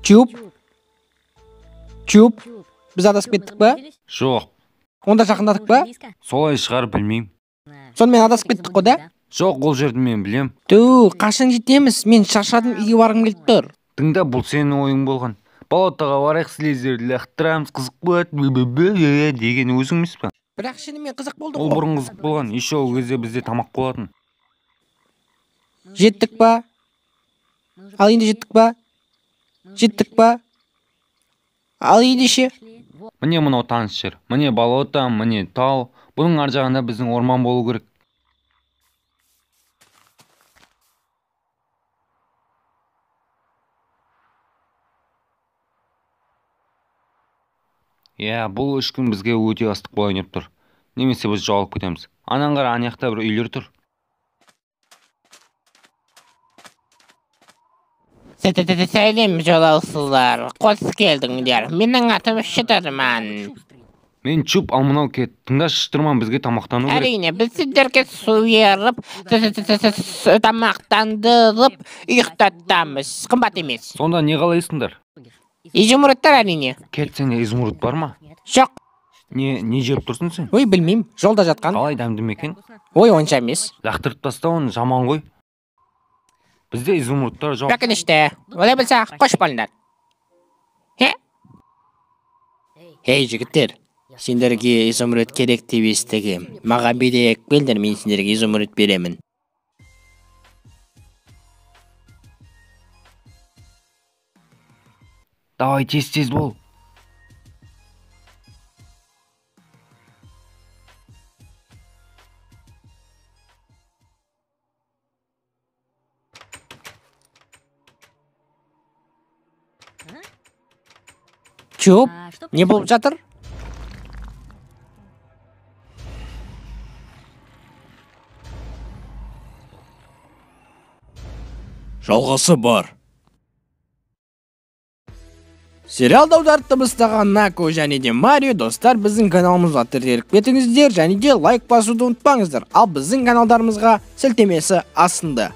Чуп. Біз адасып кеттік па? Жоқ, Онда жақындадық па? солай шығар білмеймін. Сонымен адасып кеттік қой да? Жоқ, ол жерді мен білем. Қашан жетеміз? Мен шаршадым, үйге барғым келіп тұр. Тыңда, бұл сенің ойың болған. Болотаға барайық, слезерді лақтырамыз, қызық болады деген өзің емес па? Бірақ шынымен қызық болды Ол ғой. бұрын қызық болған. Еще ол кезде бізде тамақ болатын. Жеттік па? Ал енді жеттік па? Ал ендеше? Міне мынау таныс жер. Міне болото, міне тау. Бұның ар жағында біздің орман болу керек. Бұл 3 күн бізге өте ыстық болайын деп тұр. Немесе біз жоғалып кетеміз. Анан қара, ана жақта бір үйлер тұр. Сәлем жолаушылар, қош келдіңдер. Менің атым Шытырман. Мен Чуп, ал мынау кет. Тыңдашы, Шытырман, бізге тамақтану керек. Әрине, біз сіздерге су беріп, тамақтандырып, ұйықтатамыз. Қымбат емес. Сонда не қалайсыңдар? Изумрудтар әрине. Кет, сенде изумруд бар ма? Жоқ. Не жеп тұрсың сен? Ой, білмеймін, жолда жатқан. Қалай дәмді мекен? Ой, онша емес. Лақтырып таста, оны жаман ғой. Бізде изумрудтар жоқ. Өкінішті. Олай болса, қош болыңдар. Ей, жігіттер, сендерге изумруд керек деп естігем. Маған берейік келдер, мен сендерге изумруд беремін. Давай, тез бол. Чуп, не болып жатыр? Жалғасы бар. Сериалды аудартып бастаған Нако және де Марио достар, біздің каналымызға тіркеліп кетіңіздер және де лайк басуды ұмытпаңыздар. Ал біздің каналдарымызға сілтемесі астында.